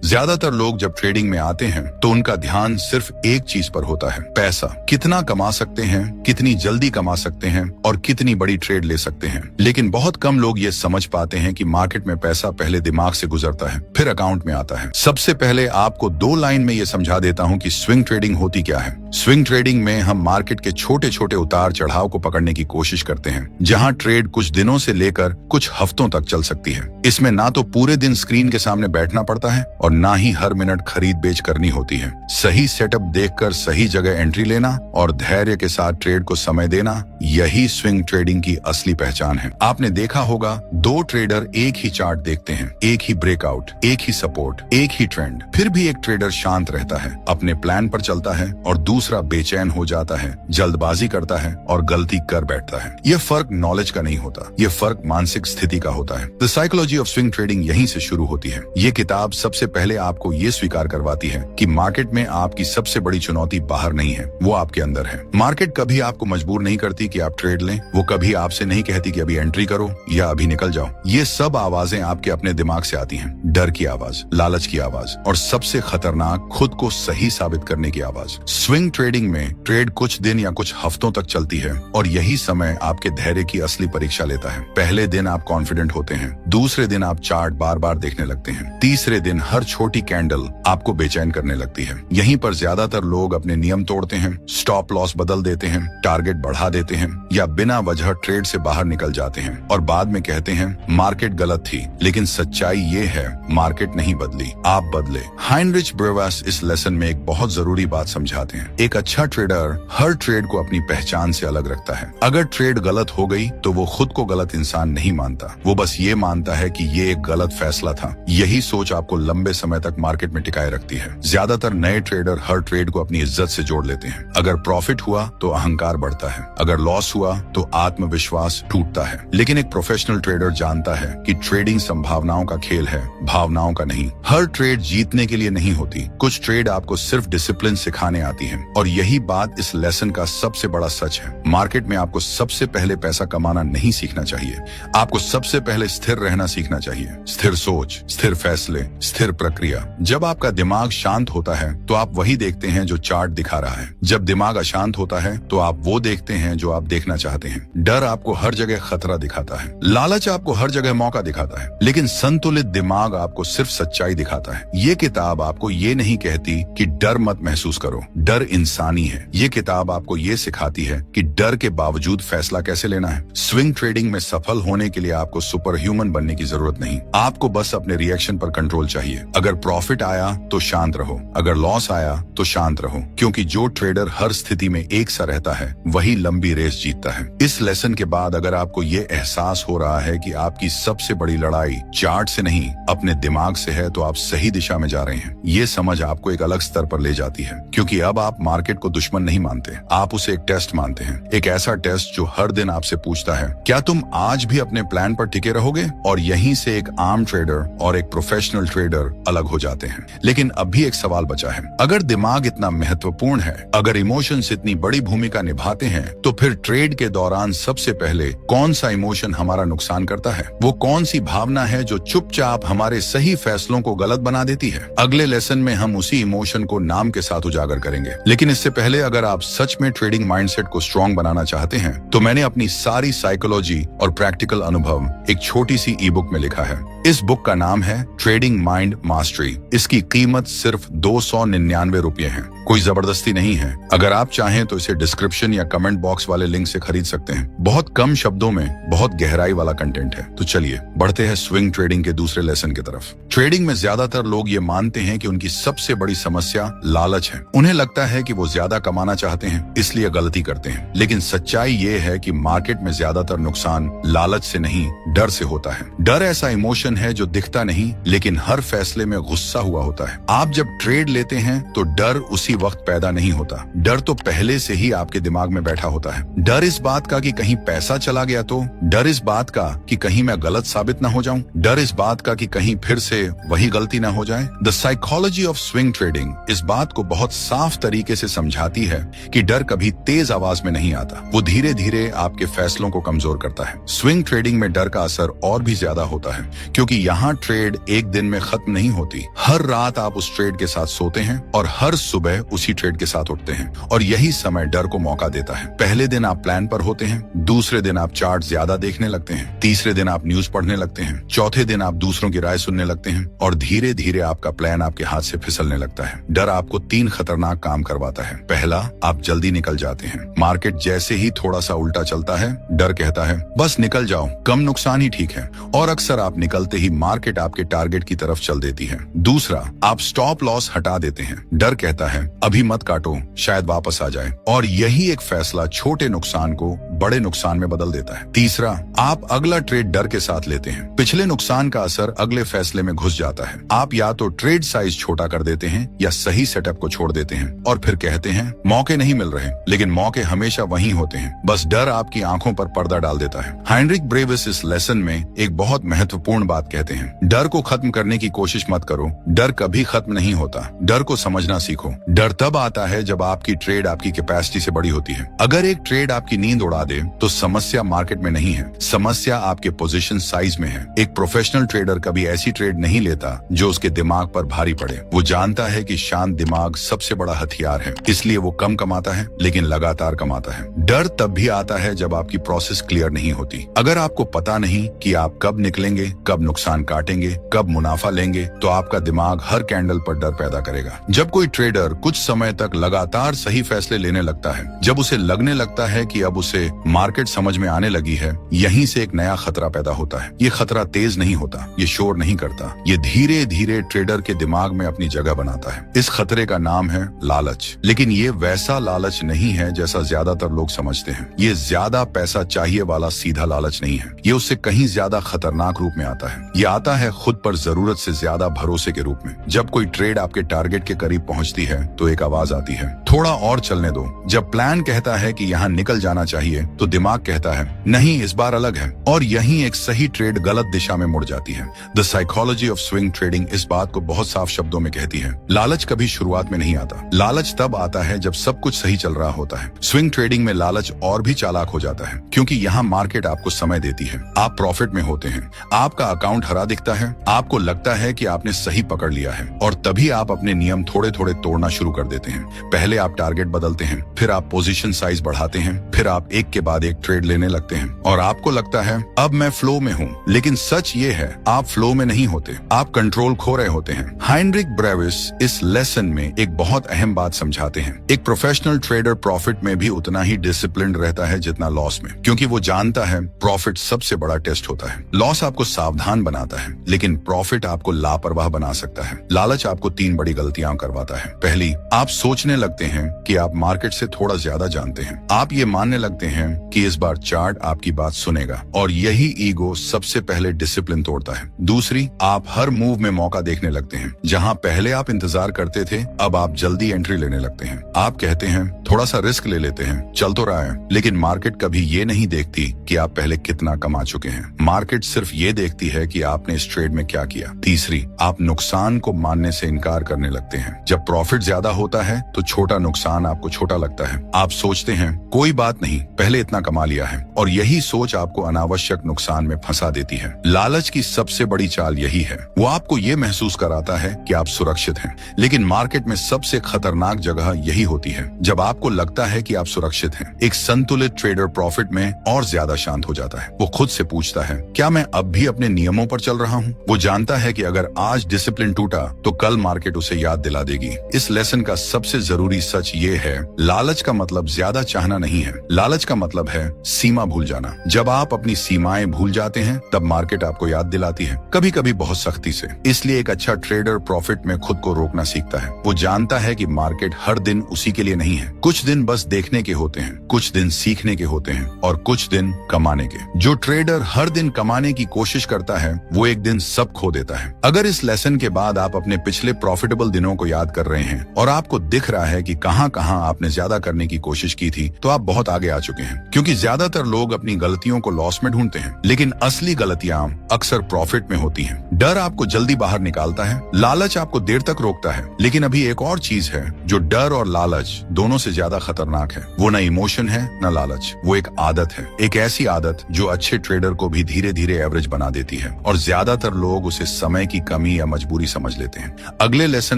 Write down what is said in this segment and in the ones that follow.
ज्यादातर लोग जब ट्रेडिंग में आते हैं तो उनका ध्यान सिर्फ एक चीज पर होता है, पैसा। कितना कमा सकते हैं, कितनी जल्दी कमा सकते हैं और कितनी बड़ी ट्रेड ले सकते हैं। लेकिन बहुत कम लोग ये समझ पाते हैं कि मार्केट में पैसा पहले दिमाग से गुजरता है, फिर अकाउंट में आता है। सबसे पहले आपको 2 लाइन में ये समझा देता हूँ कि स्विंग ट्रेडिंग होती क्या है। स्विंग ट्रेडिंग में हम मार्केट के छोटे छोटे उतार चढ़ाव को पकड़ने की कोशिश करते हैं, जहां ट्रेड कुछ दिनों से लेकर कुछ हफ्तों तक चल सकती है। इसमें ना तो पूरे दिन स्क्रीन के सामने बैठना पड़ता है और ना ही हर मिनट खरीद बेच करनी होती है। सही सेटअप देखकर सही जगह एंट्री लेना और धैर्य के साथ ट्रेड को समय देना, यही स्विंग ट्रेडिंग की असली पहचान है। आपने देखा होगा 2 ट्रेडर एक ही चार्ट देखते हैं, एक ही ब्रेकआउट, एक ही सपोर्ट, एक ही ट्रेंड। फिर भी एक ट्रेडर शांत रहता है, अपने प्लान पर चलता है और दूसरा बेचैन हो जाता है, जल्दबाजी करता है और गलती कर बैठता है। यह फर्क नॉलेज का नहीं होता, यह फर्क मानसिक स्थिति का होता है। The psychology of swing trading यहीं से शुरू होती है। ये किताब सबसे पहले आपको ये स्वीकार करवाती है कि मार्केट में आपकी सबसे बड़ी चुनौती बाहर नहीं है, वो आपके अंदर है। मार्केट कभी आपको मजबूर नहीं करती कि आप ट्रेड लें, वो कभी आपसे नहीं कहती कि अभी एंट्री करो या अभी निकल जाओ। ये सब आवाजें आपके अपने दिमाग से आती हैं। डर की आवाज, लालच की आवाज और सबसे खतरनाक, खुद को सही साबित करने की आवाज। स्विंग ट्रेडिंग में ट्रेड कुछ दिन या कुछ हफ्तों तक चलती है और यही समय आपके धैर्य की असली परीक्षा लेता है। पहले दिन आप कॉन्फिडेंट होते हैं, दूसरे दिन आप चार्ट बार बार देखने लगते हैं, तीसरे दिन हर छोटी कैंडल आपको बेचैन करने लगती है। यहीं पर ज्यादातर लोग अपने नियम तोड़ते हैं, स्टॉप लॉस बदल देते हैं, टारगेट बढ़ा देते हैं या बिना वजह ट्रेड से बाहर निकल जाते हैं और बाद में कहते हैं मार्केट गलत थी। लेकिन सच्चाई ये है, मार्केट नहीं बदली, आप बदले। हाइनरिच ब्रेवास इस लेसन में एक बहुत जरूरी बात समझाते हैं। एक अच्छा ट्रेडर हर ट्रेड को अपनी पहचान से अलग रखता है। अगर ट्रेड गलत हो गई तो वो खुद को गलत इंसान नहीं मानता, वो बस ये मानता है कि ये एक गलत फैसला था। यही सोच आपको लंबे समय तक मार्केट में टिकाए रखती है। ज्यादातर नए ट्रेडर हर ट्रेड को अपनी इज्जत से जोड़ लेते हैं। अगर प्रॉफिट हुआ तो अहंकार बढ़ता है, अगर लॉस हुआ तो आत्मविश्वास टूटता है। लेकिन एक प्रोफेशनल ट्रेडर जानता है कि ट्रेडिंग संभावनाओं का खेल है, भावनाओं का नहीं। हर ट्रेड जीतने के लिए नहीं होती, कुछ ट्रेड आपको सिर्फ डिसिप्लिन सिखाने आती है। और यही बात इस लेसन का सबसे बड़ा सच है। मार्केट में आपको सबसे पहले पैसा कमाना नहीं सीखना चाहिए, आपको सबसे पहले स्थिर रहना सीखना चाहिए। स्थिर सोच, स्थिर फैसले, स्थिर प्रक्रिया। जब आपका दिमाग शांत होता है तो आप वही देखते हैं जो चार्ट दिखा रहा है। जब दिमाग अशांत होता है तो आप वो देखते हैं जो आप देखना चाहते हैं। डर आपको हर जगह खतरा दिखाता है, लालच आपको हर जगह मौका दिखाता है, लेकिन संतुलित दिमाग आपको सिर्फ सच्चाई दिखाता है। ये किताब आपको ये नहीं कहती कि डर मत महसूस करो, डर इंसानी है। ये किताब आपको ये सिखाती है कि डर के बावजूद फैसला कैसे लेना है। स्विंग ट्रेडिंग में सफल होने के लिए आपको सुपर ह्यूमन बनने की जरूरत नहीं, आपको बस अपने रिएक्शन पर कंट्रोल चाहिए। अगर प्रॉफिट आया तो शांत रहो, अगर लॉस आया तो शांत रहो, क्योंकि जो ट्रेडर हर स्थिति में एक सा रहता है वही लंबी रेस जीतता है। इस लेसन के बाद अगर आपको ये एहसास हो रहा है कि आपकी सबसे बड़ी लड़ाई चार्ट से नहीं अपने दिमाग से है, तो आप सही दिशा में जा रहे हैं। ये समझ आपको एक अलग स्तर पर ले जाती है, क्योंकि अब आप मार्केट को दुश्मन नहीं मानते, आप उसे एक टेस्ट मानते हैं। एक ऐसा टेस्ट जो हर दिन आपसे पूछता है क्या तुम आज भी अपने प्लान पर टिके रहोगे। और यहीं से एक आम ट्रेडर और एक प्रोफेशनल ट्रेडर अलग हो जाते हैं। लेकिन अब भी एक सवाल बचा है, अगर दिमाग इतना महत्वपूर्ण है, अगर इमोशंस इतनी बड़ी भूमिका निभाते हैं, तो फिर ट्रेड के दौरान सबसे पहले कौन सा इमोशन हमारा नुकसान करता है। वो कौन सी भावना है जो चुपचाप हमारे सही फैसलों को गलत बना देती है। अगले लेसन में हम उसी इमोशन को नाम के साथ उजागर करेंगे। लेकिन इससे पहले अगर आप सच में ट्रेडिंग माइंडसेट को स्ट्रॉन्ग बनाना चाहते हैं तो मैंने अपनी सारी साइकोलॉजी और प्रैक्टिकल अनुभव एक छोटी सी ई बुक में लिखा है। इस बुक का नाम है ट्रेडिंग माइंड मास्टरी। इसकी कीमत सिर्फ 299 रुपये है, कोई जबरदस्ती नहीं है। अगर आप चाहें तो इसे डिस्क्रिप्शन या कमेंट बॉक्स वाले लिंक से खरीद सकते हैं। बहुत कम शब्दों में बहुत गहराई वाला कंटेंट है। तो चलिए बढ़ते हैं स्विंग ट्रेडिंग के दूसरे लेसन की तरफ। ट्रेडिंग में ज्यादातर लोग ये मानते हैं कि उनकी सबसे बड़ी समस्या लालच है। उन्हें लगता है कि वो ज्यादा कमाना चाहते हैं, इसलिए गलती करते हैं। लेकिन सच्चाई ये है कि मार्केट में ज्यादातर नुकसान लालच से नहीं, डर से होता है। डर ऐसा इमोशन है जो दिखता नहीं, लेकिन हर फैसले में गुस्सा हुआ होता है। आप जब ट्रेड लेते हैं तो डर उसी वक्त पैदा नहीं होता, डर तो पहले से ही आपके दिमाग में बैठा होता है। डर इस बात का कि कहीं पैसा चला गया तो, डर इस बात का कि कहीं मैं गलत साबित ना हो जाऊं, डर इस बात का कि कहीं फिर से वही गलती ना हो जाए। The psychology of swing trading इस बात को बहुत साफ तरीके से समझाती है कि डर कभी तेज आवाज में नहीं आता, वो धीरे धीरे आपके फैसलों को कमजोर करता है। स्विंग ट्रेडिंग में डर का असर और भी ज्यादा होता है, क्योंकि यहाँ ट्रेड एक दिन में खत्म नहीं होती। हर रात आप उस ट्रेड के साथ सोते हैं और हर सुबह उसी ट्रेड के साथ उठते हैं, और यही समय डर को मौका देता है। पहले दिन आप प्लान पर होते हैं, दूसरे दिन आप चार्ट ज्यादा देखने लगते हैं, तीसरे दिन आप न्यूज पढ़ने लगते हैं, चौथे दिन आप दूसरों की राय सुनने लगते हैं, और धीरे धीरे आपका प्लान आपके हाथ से फिसलने लगता है। डर आपको 3 खतरनाक काम करवाता है। पहला, आप जल्दी निकल जाते हैं। मार्केट जैसे ही थोड़ा सा उल्टा चलता है, डर कहता है बस निकल जाओ, कम नुकसान ही ठीक है, और अक्सर आप निकलते ही मार्केट आपके टारगेट की तरफ चल देती है। दूसरा, आप स्टॉप लॉस हटा देते हैं। डर कहता है अभी मत काटो, शायद वापस आ जाए, और यही एक फैसला छोटे नुकसान को बड़े नुकसान में बदल देता है। तीसरा, आप अगला ट्रेड डर के साथ लेते हैं। पिछले नुकसान का असर अगले फैसले में घुस जाता है। आप या तो ट्रेड साइज छोटा कर देते हैं या सही सेटअप को छोड़ देते हैं, और फिर कहते हैं मौके नहीं मिल रहे, लेकिन मौके हमेशा वहीं होते हैं, बस डर आपकी आंखों पर पर्दा डाल देता है। हाइनरिक ब्रेविस इस लेसन में एक बहुत महत्वपूर्ण बात कहते हैं, डर को खत्म करने की कोशिश मत करो, डर कभी खत्म नहीं होता। डर को समझना सीखो। डर तब आता है जब आपकी ट्रेड आपकी कैपेसिटी से बड़ी होती है। अगर एक ट्रेड आपकी नींद उड़ा दे तो समस्या मार्केट में नहीं है, समस्या आपके पोजीशन साइज में है। एक प्रोफेशनल ट्रेडर कभी ऐसी ट्रेड नहीं लेता जो उसके दिमाग पर भारी पड़े। वो जानता है कि शांत दिमाग सबसे बड़ा हथियार है, इसलिए वो कम कमाता है लेकिन लगातार कमाता है। डर तब भी आता है जब आपकी प्रोसेस क्लियर नहीं होती। अगर आपको पता नहीं कि आप कब निकलेंगे, कब नुकसान काटेंगे, कब मुनाफा लेंगे, तो आपका दिमाग हर कैंडल पर डर पैदा करेगा। जब कोई ट्रेडर कुछ समय तक लगातार सही फैसले लेने लगता है, जब उसे लगने लगता है कि अब उसे मार्केट समझ में आने लगी है, यहीं से एक नया खतरा पैदा होता है। ये खतरा तेज नहीं होता, ये शोर नहीं करता, ये धीरे धीरे ट्रेडर के दिमाग में अपनी जगह बनाता है। इस खतरे का नाम है लालच। लेकिन ये वैसा लालच नहीं है जैसा ज्यादातर लोग समझते हैं। ये ज्यादा पैसा चाहिए वाला सीधा लालच नहीं है, ये उससे कहीं ज्यादा खतरनाक रूप में आता है। ये आता है खुद पर जरूरत से ज्यादा भरोसे के रूप में। जब कोई ट्रेड आपके टारगेट के करीब पहुंचती है तो एक आवाज आती है, थोड़ा और चलने दो। जब प्लान कहता है कि यहाँ निकल जाना चाहिए तो दिमाग कहता है नहीं, इस बार अलग है, और यहीं एक सही ट्रेड गलत दिशा में मुड़ जाती है। The psychology of swing trading इस बात को बहुत साफ शब्दों में कहती है। लालच कभी शुरुआत में नहीं आता, लालच तब आता है जब सब कुछ सही चल रहा होता है। स्विंग ट्रेडिंग में लालच और भी चालाक हो जाता है, क्योंकि यहाँ मार्केट आपको समय देती है, आप प्रॉफिट में होते हैं, आपका अकाउंट हरा दिखता है, आपको लगता है कि आपने सही पकड़ लिया है, और तभी आप अपने नियम थोड़े थोड़े तोड़ना शुरू कर देते हैं। पहले आप टारगेट बदलते हैं, फिर आप पोजीशन साइज बढ़ाते हैं, फिर आप एक के बाद एक ट्रेड लेने लगते हैं, और आपको लगता है अब मैं फ्लो में हूँ। लेकिन सच ये है, आप फ्लो में नहीं होते, आप कंट्रोल खो रहे होते हैं। हाइनरिक ब्रेविस इस लेसन में एक बहुत अहम बात समझाते हैं। एक प्रोफेशनल ट्रेडर प्रॉफिट में भी उतना ही डिसिप्लिन्ड रहता है जितना लॉस में, क्योंकि वो जानता है प्रॉफिट सबसे बड़ा टेस्ट होता है। लॉस आपको सावधान बनाता है, लेकिन प्रॉफिट आपको लापरवाह बना सकता है। लालच आपको 3 बड़ी गलतियां करवाता है। पहली, आप सोचने लगते हैं कि आप मार्केट से थोड़ा ज्यादा जानते हैं। आप ये मानने लगते हैं कि इस बार चार्ट आपकी बात सुनेगा, और यही ईगो सबसे पहले डिसिप्लिन तोड़ता है। दूसरी, आप हर मूव में मौका देखने लगते हैं। जहां पहले आप इंतजार करते थे, अब आप जल्दी एंट्री लेने लगते हैं। आप कहते हैं थोड़ा सा रिस्क ले लेते हैं, चल तो रहा है। लेकिन मार्केट कभी ये नहीं देखती कि आप पहले कितना कमा चुके हैं। मार्केट सिर्फ ये देखती है कि आपने इस ट्रेड में क्या किया। तीसरी, आप नुकसान को मानने से इनकार करने लगते हैं। जब प्रॉफिट ज्यादा होता है तो छोटा नुकसान आपको छोटा लगता है। आप सोचते हैं कोई बात नहीं, पहले इतना कमा लिया है, और यही सोच आपको अनावश्यक नुकसान में फंसा देती है। लालच की सबसे बड़ी चाल यही है, वो आपको ये महसूस कराता है कि आप सुरक्षित हैं। लेकिन मार्केट में सबसे खतरनाक जगह यही होती है जब आपको लगता है कि आप सुरक्षित हैं। एक संतुलित ट्रेडर प्रॉफिट में और ज्यादा शांत हो जाता है। वो खुद से पूछता है क्या मैं अब भी अपने नियमों पर चल रहा हूँ। वो जानता है कि अगर आज डिसिप्लिन टूटा तो कल मार्केट उसे याद दिला देगी। इस लेसन का सबसे जरूरी सच ये है, लालच का मतलब ज्यादा चाहना नहीं है, लालच का मतलब है सीमा भूल जाना। जब आप अपनी सीमाएं भूल जाते हैं तब मार्केट आपको याद दिलाती है, कभी कभी बहुत सख्ती से। इसलिए एक अच्छा ट्रेडर प्रॉफिट में खुद को रोकना सीखता है। वो जानता है कि मार्केट हर दिन उसी के लिए नहीं है, कुछ दिन बस देखने के होते हैं, कुछ दिन सीखने के होते हैं, और कुछ दिन कमाने के। जो ट्रेडर हर दिन कमाने की कोशिश करता है वो एक दिन सब खो देता है। अगर इस लेसन के बाद आप अपने पिछले प्रॉफिटेबल दिनों को याद कर रहे हैं और आपको दिख रहा है कि कहां कहां आपने ज्यादा करने की कोशिश की थी, तो आप बहुत आगे आ चुके हैं। क्योंकि ज्यादातर लोग अपनी गलतियों को लॉस में ढूंढते हैं, लेकिन असली गलतियां अक्सर प्रॉफिट में होती हैं। डर आपको जल्दी बाहर निकालता है, लालच आपको देर तक रोकता है। लेकिन अभी एक और चीज है जो डर और लालच दोनों से ज्यादा खतरनाक है। वो न इमोशन है न लालच, वो एक आदत है। एक ऐसी आदत जो अच्छे ट्रेडर को भी धीरे धीरे एवरेज बना देती है, और ज्यादातर लोग उसे समय की कमी कमी या मजबूरी समझ लेते हैं। अगले लेसन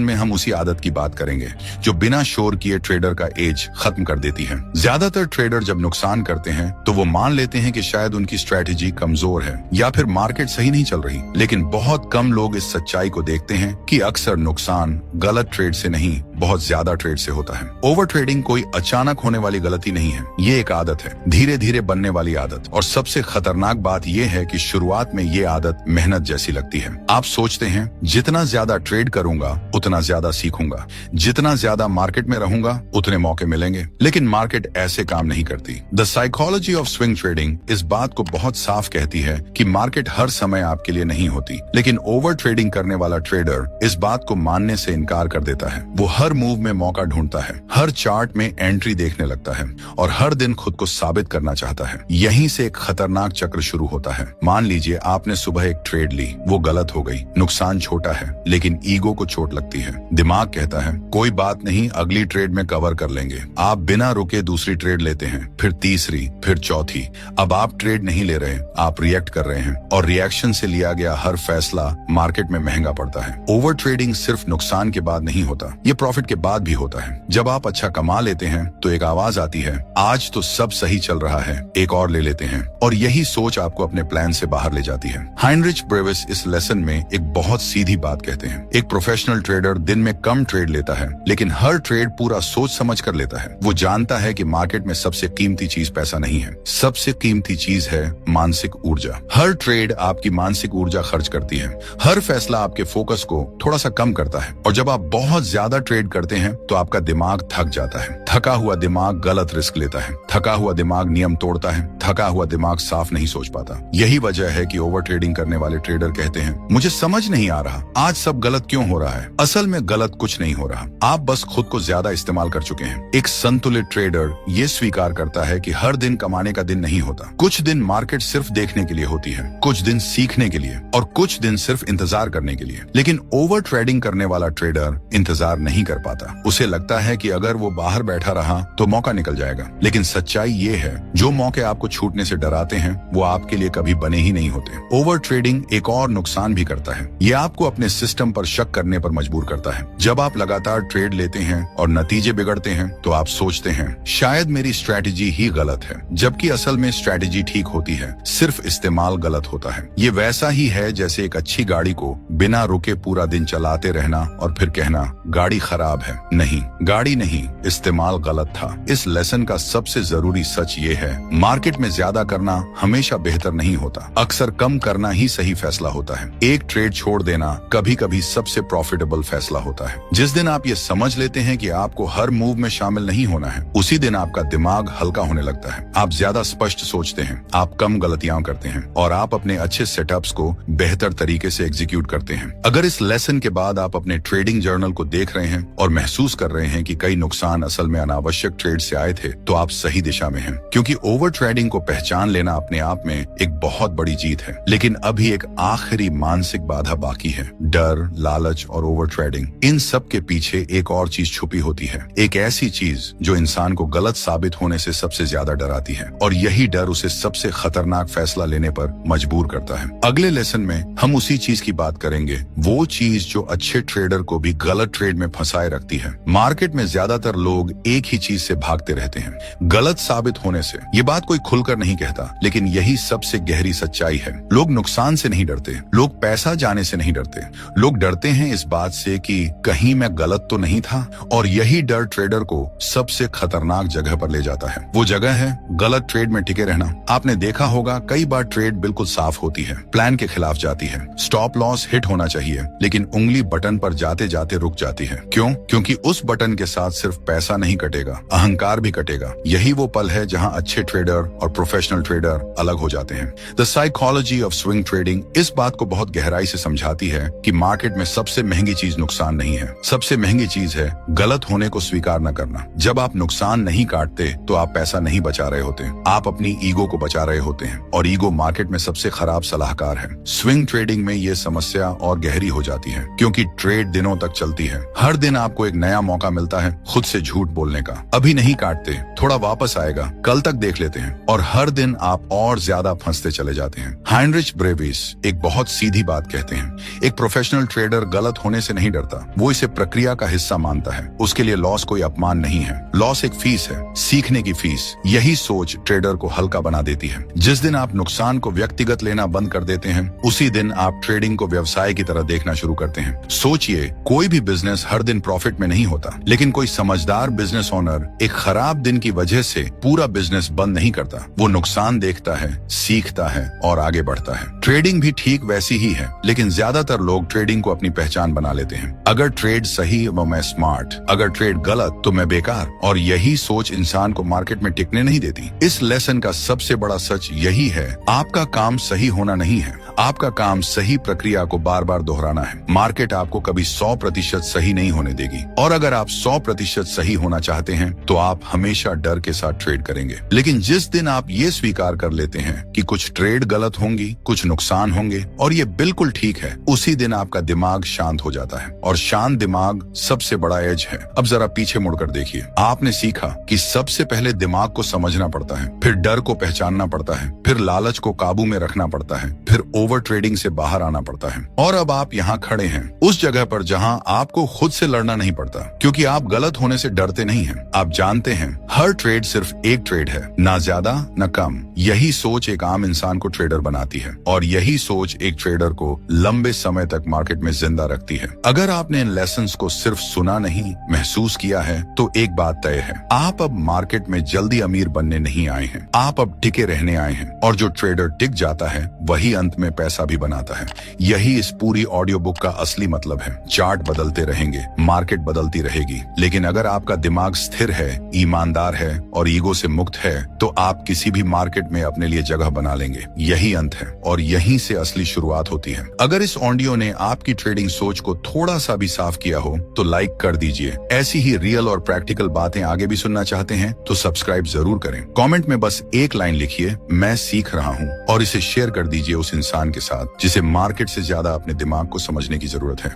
में हम उसी आदत की बात करेंगे जो बिना शोर किए ट्रेडर का एज खत्म कर देती है। ज्यादातर ट्रेडर जब नुकसान करते हैं तो वो मान लेते हैं कि शायद उनकी स्ट्रेटेजी कमजोर है या फिर मार्केट सही नहीं चल रही, लेकिन बहुत कम लोग इस सच्चाई को देखते हैं कि अक्सर नुकसान गलत ट्रेड से नहीं, बहुत ज्यादा ट्रेड से होता है। ओवर ट्रेडिंग कोई अचानक होने वाली गलती नहीं है, ये एक आदत है, धीरे धीरे बनने वाली आदत। और सबसे खतरनाक बात यह है कि शुरुआत में ये आदत मेहनत जैसी लगती है। आप सोचते हैं जितना ज्यादा ट्रेड करूंगा उतना ज्यादा सीखूंगा, जितना ज्यादा मार्केट में रहूंगा उतने मौके मिलेंगे, लेकिन मार्केट ऐसे काम नहीं करती। The psychology of swing trading इस बात को बहुत साफ कहती है कि मार्केट हर समय आपके लिए नहीं होती, लेकिन ओवर ट्रेडिंग करने वाला ट्रेडर इस बात को मानने से इनकार कर देता है। वो हर मूव में मौका ढूंढता है, हर चार्ट में एंट्री देखने लगता है और हर दिन खुद को साबित करना चाहता है। यहीं से एक खतरनाक चक्र शुरू होता है। मान लीजिए आपने सुबह एक ट्रेड ली, वो गलत हो गई, नुकसान छोटा है लेकिन ईगो को चोट लगती है। दिमाग कहता है कोई बात नहीं, अगली ट्रेड में कवर कर लेंगे। आप बिना रुके दूसरी ट्रेड लेते हैं, फिर तीसरी, फिर चौथी। अब आप ट्रेड नहीं ले रहे, आप रिएक्ट कर रहे हैं और रिएक्शन से लिया गया हर फैसला मार्केट में महंगा पड़ता है। ओवर ट्रेडिंग सिर्फ नुकसान के बाद नहीं होता, ये प्रॉफिट के बाद भी होता है। जब आप अच्छा कमा लेते हैं तो एक आवाज आती है, आज तो सब सही चल रहा है, एक और ले लेते हैं। और यही सोच आपको अपने प्लान से बाहर ले जाती है। हाइनरिच ब्रेविस इस लेसन में एक बहुत सीधी बात कहते हैं। एक प्रोफेशनल ट्रेडर दिन में कम ट्रेड लेता है, लेकिन हर ट्रेड पूरा सोच समझ कर लेता है। वो जानता है कि मार्केट में सबसे कीमती चीज पैसा नहीं है, सबसे कीमती चीज है मानसिक ऊर्जा। हर ट्रेड आपकी मानसिक ऊर्जा खर्च करती है, हर फैसला आपके फोकस को थोड़ा सा कम करता है। और जब आप बहुत ज्यादा ट्रेड करते हैं तो आपका दिमाग थक जाता है। थका हुआ दिमाग गलत रिस्क लेता है, थका हुआ दिमाग नियम तोड़ता है, थका हुआ दिमाग साफ नहीं सोच पाता। यही वजह है कि ओवर ट्रेडिंग करने वाले ट्रेडर कहते हैं मुझे समझ नहीं आ रहा आज सब गलत क्यों हो रहा है। असल में गलत कुछ नहीं हो रहा, आप बस खुद को ज्यादा इस्तेमाल कर चुके हैं। एक संतुलित ट्रेडर ये स्वीकार करता है कि हर दिन कमाने का दिन नहीं होता। कुछ दिन मार्केट सिर्फ देखने के लिए होती है, कुछ दिन सीखने के लिए और कुछ दिन सिर्फ इंतजार करने के लिए। लेकिन ओवर ट्रेडिंग करने वाला ट्रेडर इंतजार नहीं कर पाता। उसे लगता है कि अगर वो बाहर बैठा रहा तो मौका निकल जाएगा, लेकिन सच्चाई ये है जो मौके आपको छूटने से डराते हैं वो आपके लिए कभी बने ही नहीं होते। ओवर ट्रेडिंग एक और नुकसान भी करता है, ये आपको अपने सिस्टम पर शक करने पर मजबूर करता है। जब आप लगातार ट्रेड लेते हैं और नतीजे बिगड़ते हैं तो आप सोचते हैं शायद मेरी स्ट्रैटेजी ही गलत है, जबकि असल में स्ट्रैटेजी ठीक होती है, सिर्फ इस्तेमाल गलत होता है। ये वैसा ही है जैसे एक अच्छी गाड़ी को बिना रुके पूरा दिन चलाते रहना और फिर कहना गाड़ी खराब है। नहीं, गाड़ी नहीं, इस्तेमाल गलत था। इस लेसन का सबसे जरूरी सच ये है, मार्केट में ज्यादा करना हमेशा बेहतर नहीं होता, अक्सर कम करना ही सही फैसला होता है। एक ट्रेड छोड़ देना कभी कभी सबसे प्रॉफिटेबल फैसला होता है। जिस दिन आप ये समझ लेते हैं कि आपको हर मूव में शामिल नहीं होना है, उसी दिन आपका दिमाग हल्का होने लगता है। आप ज्यादा स्पष्ट सोचते हैं, आप कम गलतियां करते हैं और आप अपने अच्छे सेटअप्स को बेहतर तरीके से एग्जीक्यूट करते हैं। अगर इस लेसन के बाद आप अपने ट्रेडिंग जर्नल को देख रहे हैं और महसूस कर रहे हैं कि कई नुकसान असल में अनावश्यक ट्रेड से आए थे, तो आप सही दिशा में हैं, क्योंकि ओवर ट्रेडिंग को पहचान लेना अपने आप में एक बहुत बड़ी जीत है। लेकिन अभी एक आखिरी मानसिक बाधा बाकी है, डर, लालच और ओवर ट्रेडिंग। इन सब के पीछे एक और चीज छुपी होती है, एक ऐसी चीज जो इंसान को गलत साबित होने से सबसे ज्यादा डराती है, और यही डर उसे सबसे खतरनाक फैसला लेने पर मजबूर करता है। अगले लेसन में हम उसी चीज की बात करेंगे, वो चीज जो अच्छे ट्रेडर को भी गलत ट्रेड में फंसाए रखती है। मार्केट में ज्यादातर लोग एक ही चीज से भागते रहते हैं, गलत साबित होने से। ये बात कोई खुलकर नहीं कहता, लेकिन यही सबसे गहरी सच्चाई है। लोग नुकसान से नहीं डरते, लोग पैसा जाने से नहीं डरते, लोग डरते हैं इस बात से कि कहीं मैं गलत तो नहीं था। और यही डर ट्रेडर को सबसे खतरनाक जगह पर ले जाता है। वो जगह है गलत ट्रेड में टिके रहना। आपने देखा होगा कई बार ट्रेड बिल्कुल साफ होती है, प्लान के खिलाफ जाती है, स्टॉप लॉस हिट होना चाहिए, लेकिन उंगली बटन पर जाते जाते रुक जाती है। क्यों? क्योंकि उस बटन के साथ सिर्फ पैसा नहीं कटेगा, अहंकार भी कटेगा। यही वो पल है जहां अच्छे ट्रेडर और प्रोफेशनल ट्रेडर अलग हो जाते हैं। The psychology of swing trading इस बात को बहुत गहराई से समझाती है कि मार्केट में सबसे महंगी चीज नुकसान नहीं है, सबसे महंगी चीज है गलत होने को स्वीकार न करना। जब आप नुकसान नहीं काटते तो आप पैसा नहीं बचा रहे होते, आप अपनी ईगो को बचा रहे होते हैं, और ईगो मार्केट में सबसे खराब सलाहकार है। स्विंग ट्रेडिंग में ये समस्या और गहरी हो जाती है, क्योंकि ट्रेड दिनों तक चलती है। हर दिन आपको एक नया मौका मिलता है खुद से झूठ बोलने खोलने का। अभी नहीं काटते, थोड़ा वापस आएगा, कल तक देख लेते हैं, और हर दिन आप और ज्यादा फंसते चले जाते हैं। हाइनरिच ब्रेविस एक बहुत सीधी बात कहते हैं, एक प्रोफेशनल ट्रेडर गलत होने से नहीं डरता, वो इसे प्रक्रिया का हिस्सा मानता है। उसके लिए लॉस कोई अपमान नहीं है, लॉस एक फीस है, सीखने की फीस। यही सोच ट्रेडर को हल्का बना देती है। जिस दिन आप नुकसान को व्यक्तिगत लेना बंद कर देते हैं, उसी दिन आप ट्रेडिंग को व्यवसाय की तरह देखना शुरू करते हैं। सोचिए, कोई भी बिजनेस हर दिन प्रॉफिट में नहीं होता, लेकिन कोई समझदार बिजनेस ओनर एक खराब दिन की वजह से पूरा बिजनेस बंद नहीं करता। वो नुकसान देखता है, सीखता है और आगे बढ़ता है। ट्रेडिंग भी ठीक वैसी ही है, लेकिन ज्यादातर लोग ट्रेडिंग को अपनी पहचान बना लेते हैं। अगर ट्रेड सही तो मैं स्मार्ट, अगर ट्रेड गलत तो मैं बेकार। और यही सोच इंसान को मार्केट में टिकने नहीं देती। इस लेसन का सबसे बड़ा सच यही है, आपका काम सही होना नहीं है, आपका काम सही प्रक्रिया को बार बार दोहराना है। मार्केट आपको कभी 100% सही नहीं होने देगी, और अगर आप 100% सही होना चाहते हैं तो आप हमेशा डर के साथ ट्रेड करेंगे। लेकिन जिस दिन आप ये स्वीकार कर लेते हैं कि कुछ ट्रेड गलत होंगी, कुछ नुकसान होंगे और ये बिल्कुल ठीक है, उसी दिन आपका दिमाग शांत हो जाता है। और शांत दिमाग सबसे बड़ा एज है। अब जरा पीछे मुड़कर देखिए, आपने सीखा कि सबसे पहले दिमाग को समझना पड़ता है, फिर डर को पहचानना पड़ता है, फिर लालच को काबू में रखना पड़ता है, फिर ओवर ट्रेडिंग से बाहर आना पड़ता है। और अब आप यहाँ खड़े हैं उस जगह पर जहाँ आपको खुद से लड़ना नहीं पड़ता, क्योंकि आप गलत होने से डरते नहीं हैं। आप जानते हैं हर ट्रेड सिर्फ एक ट्रेड है, ना ज्यादा ना कम। यही सोच एक आम इंसान को ट्रेडर बनाती है, और यही सोच एक ट्रेडर को लंबे समय तक मार्केट में जिंदा रखती है। अगर आपने इन लेसन्स को सिर्फ सुना नहीं, महसूस किया है, तो एक बात तय है, आप अब मार्केट में जल्दी अमीर बनने नहीं आए हैं, आप अब टिके रहने आए हैं। और जो ट्रेडर टिक जाता है वही अंत में पैसा भी बनाता है। यही इस पूरी ऑडियो बुक का असली मतलब है। चार्ट बदलते रहेंगे, मार्केट बदलती रहेगी, लेकिन अगर आपका दिमाग स्थिर है, ईमानदार है और ईगो से मुक्त है, तो आप किसी भी मार्केट में अपने लिए जगह बना लेंगे। यही अंत है, और यहीं से असली शुरुआत होती है। अगर इस ऑडियो ने आपकी ट्रेडिंग सोच को थोड़ा सा भी साफ किया हो तो लाइक कर दीजिए। ऐसी ही रियल और प्रैक्टिकल बातें आगे भी सुनना चाहते हैं तो सब्सक्राइब जरूर करें। कमेंट में बस एक लाइन लिखिए, मैं सीख रहा हूँ, और इसे शेयर कर दीजिए उस इंसान के साथ जिसे मार्केट से ज्यादा अपने दिमाग को समझने की जरूरत है।